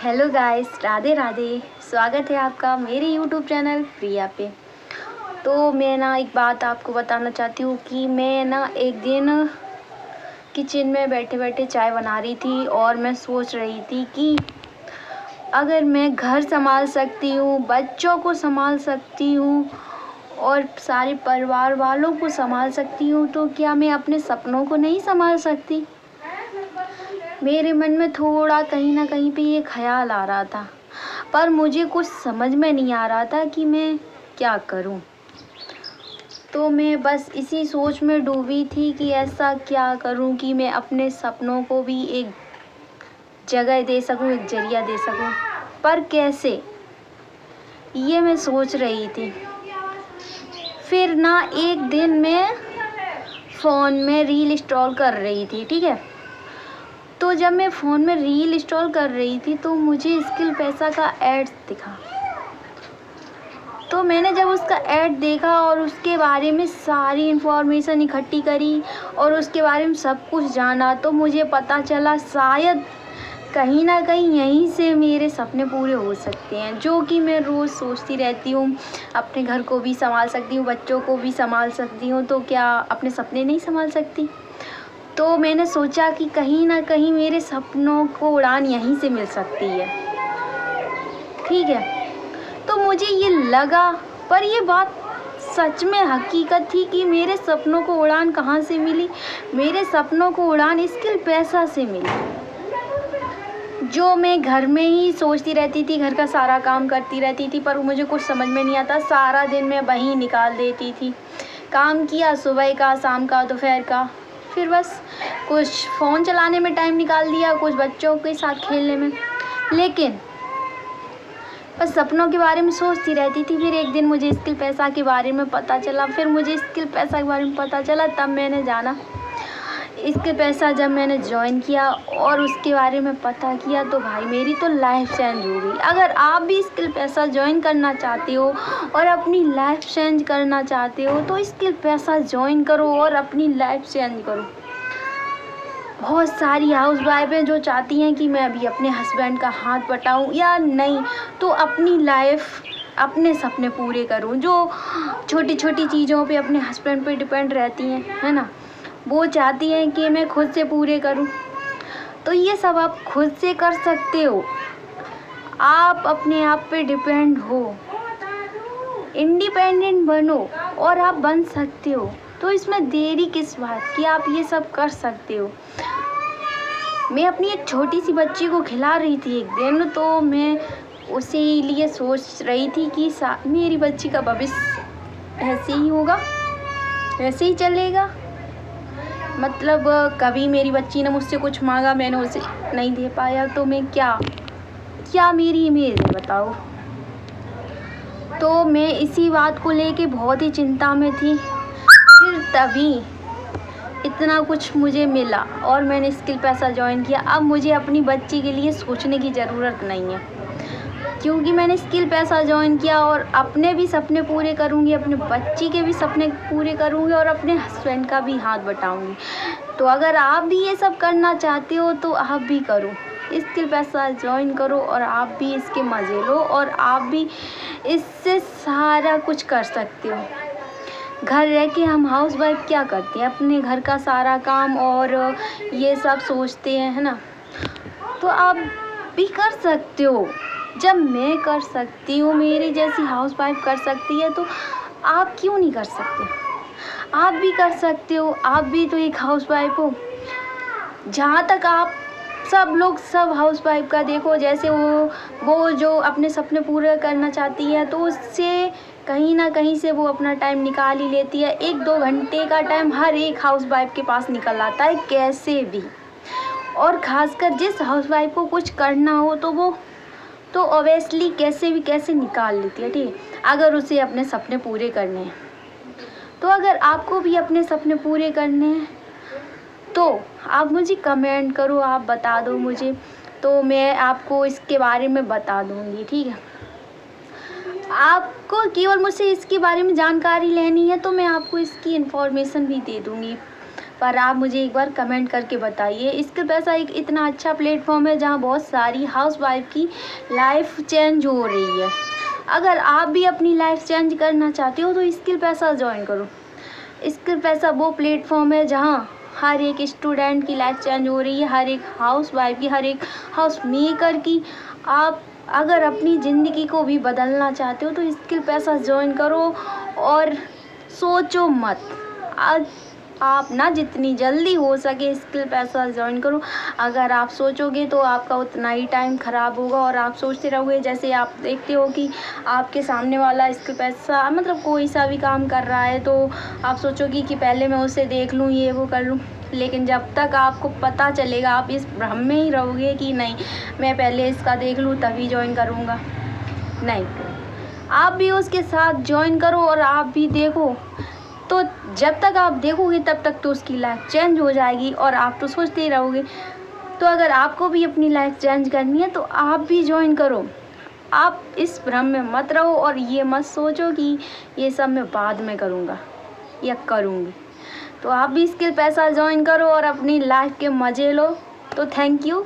Hello guys, Radhe Radhe. स्वागत है आपका मेरे यूट्यूब चैनल प्रिया पे। तो मैं ना एक बात आपको बताना चाहती हूँ कि मैं ना एक दिन किचन में बैठे बैठे चाय बना रही थी और मैं सोच रही थी कि अगर मैं घर संभाल सकती हूँ, बच्चों को संभाल सकती हूँ और सारे परिवार वालों को संभाल सकती हूँ, तो क्या मैं अपने सपनों को नहीं संभाल सकती। मेरे मन में थोड़ा कहीं ना कहीं पे ये ख्याल आ रहा था, पर मुझे कुछ समझ में नहीं आ रहा था कि मैं क्या करूं। तो मैं बस इसी सोच में डूबी थी कि ऐसा क्या करूं कि मैं अपने सपनों को भी एक जगह दे सकूं, एक जरिया दे सकूं। पर कैसे, ये मैं सोच रही थी। फिर ना एक दिन मैं फ़ोन में रील इंस्टॉल कर रही थी, ठीक है। तो जब मैं फ़ोन में रील इंस्टॉल कर रही थी तो मुझे स्किल पैसा का ऐड दिखा। तो मैंने जब उसका ऐड देखा और उसके बारे में सारी इन्फॉर्मेशन इकट्ठी करी और उसके बारे में सब कुछ जाना, तो मुझे पता चला शायद कहीं ना कहीं यहीं से मेरे सपने पूरे हो सकते हैं, जो कि मैं रोज़ सोचती रहती हूँ। अपने घर को भी संभाल सकती हूँ, बच्चों को भी संभाल सकती हूँ, तो क्या अपने सपने नहीं संभाल सकती। तो मैंने सोचा कि कहीं ना कहीं मेरे सपनों को उड़ान यहीं से मिल सकती है, ठीक है। तो मुझे ये लगा, पर ये बात सच में हकीकत थी कि मेरे सपनों को उड़ान कहाँ से मिली। मेरे सपनों को उड़ान स्किल पैसा से मिली। जो मैं घर में ही सोचती रहती थी, घर का सारा काम करती रहती थी, पर मुझे कुछ समझ में नहीं आता। सारा दिन मैं वहीं निकाल देती थी। काम किया, सुबह का, शाम का, दोपहर का, फिर बस कुछ फ़ोन चलाने में टाइम निकाल दिया, कुछ बच्चों के साथ खेलने में, लेकिन बस सपनों के बारे में सोचती रहती थी। फिर एक दिन मुझे स्किल पैसा के बारे में पता चला। तब मैंने जाना स्किल पैसा। जब मैंने ज्वाइन किया और उसके बारे में पता किया तो भाई मेरी तो लाइफ चेंज हो गई। अगर आप भी स्किल पैसा ज्वाइन करना चाहते हो और अपनी लाइफ चेंज करना चाहते हो तो स्किल पैसा ज्वाइन करो और अपनी लाइफ चेंज करो। बहुत सारी हाउस वाइफ हैं जो चाहती हैं कि मैं अभी अपने हस्बैंड का हाथ बटाऊं या नहीं तो अपनी लाइफ, अपने सपने पूरे करूं। जो छोटी छोटी चीज़ों पे अपने हस्बैंड पे डिपेंड रहती हैं, है ना, वो चाहती हैं कि मैं खुद से पूरे करूं। तो ये सब आप खुद से कर सकते हो। आप अपने आप पे डिपेंड हो, इंडिपेंडेंट बनो और आप बन सकते हो। तो इसमें देरी किस बात की, आप ये सब कर सकते हो। मैं अपनी एक छोटी सी बच्ची को खिला रही थी एक दिन, तो मैं उसी लिए सोच रही थी कि मेरी बच्ची का भविष्य ऐसे ही होगा, ऐसे ही चलेगा। मतलब कभी मेरी बच्ची ने मुझसे कुछ मांगा, मैंने उसे नहीं दे पाया, तो मैं क्या मेरी इमेज है बताओ। तो मैं इसी बात को लेके बहुत ही चिंता में थी। फिर तभी इतना कुछ मुझे मिला और मैंने स्किल पैसा ज्वाइन किया। अब मुझे अपनी बच्ची के लिए सोचने की ज़रूरत नहीं है, क्योंकि मैंने स्किल पैसा ज्वाइन किया और अपने भी सपने पूरे करूँगी, अपने बच्ची के भी सपने पूरे करूँगी और अपने हस्बैंड का भी हाथ बटाऊँगी। तो अगर आप भी ये सब करना चाहते हो तो आप भी करो, स्किल पैसा ज्वाइन करो और आप भी इसके मज़े लो और आप भी इससे सारा कुछ कर सकते हो। घर रह के हम हाउस वाइफ क्या करते हैं, अपने घर का सारा काम और ये सब सोचते हैं, है ना। तो आप भी कर सकते हो। जब मैं कर सकती हूँ, मेरी जैसी हाउस वाइफ कर सकती है, तो आप क्यों नहीं कर सकते। आप भी कर सकते हो, आप भी तो एक हाउस वाइफ हो। जहाँ तक आप सब लोग सब हाउस वाइफ का देखो, जैसे वो जो अपने सपने पूरे करना चाहती है तो उससे कहीं ना कहीं से वो अपना टाइम निकाल ही लेती है। 1-2 घंटे का टाइम हर एक हाउस वाइफ के पास निकल आता है कैसे भी। और ख़ासकर जिस हाउस वाइफ को कुछ करना हो तो वो तो ऑब्वियसली कैसे निकाल लेती है, ठीक है, अगर उसे अपने सपने पूरे करने हैं। तो अगर आपको भी अपने सपने पूरे करने हैं तो आप मुझे कमेंट करो, आप बता दो मुझे, तो मैं आपको इसके बारे में बता दूँगी, ठीक है। आपको केवल मुझसे इसके बारे में जानकारी लेनी है तो मैं आपको इसकी इन्फॉर्मेशन भी दे दूँगी, पर आप मुझे एक बार कमेंट करके बताइए। स्किल पैसा एक इतना अच्छा प्लेटफॉर्म है जहाँ बहुत सारी हाउसवाइफ की लाइफ चेंज हो रही है। अगर आप भी अपनी लाइफ चेंज करना चाहते हो तो स्किल पैसा ज्वाइन करो। स्किल पैसा वो प्लेटफॉर्म है जहाँ हर एक स्टूडेंट की लाइफ चेंज हो रही है, हर एक हाउसवाइफ की, हर एक हाउस मेकर की। आप अगर अपनी ज़िंदगी को भी बदलना चाहते हो तो स्किल पैसा ज्वाइन करो और सोचो मत। आज आप ना जितनी जल्दी हो सके स्किल पैसा ज्वाइन करो। अगर आप सोचोगे तो आपका उतना ही टाइम ख़राब होगा और आप सोचते रहोगे। जैसे आप देखते हो कि आपके सामने वाला स्किल पैसा मतलब कोई सा भी काम कर रहा है तो आप सोचोगे कि पहले मैं उसे देख लूँ, ये वो कर लूँ। लेकिन जब तक आपको पता चलेगा आप इस भ्रम में ही रहोगे कि नहीं मैं पहले इसका देख लूँ तभी ज्वाइन करूँगा। नहीं, आप भी उसके साथ ज्वाइन करो और आप भी देखो। तो जब तक आप देखोगे तब तक तो उसकी लाइफ चेंज हो जाएगी और आप तो सोचते ही रहोगे। तो अगर आपको भी अपनी लाइफ चेंज करनी है तो आप भी ज्वाइन करो। आप इस भ्रम में मत रहो और ये मत सोचो कि ये सब मैं बाद में करूँगा या करूँगी। तो आप भी स्किल पैसा ज्वाइन करो और अपनी लाइफ के मज़े लो। तो थैंक यू।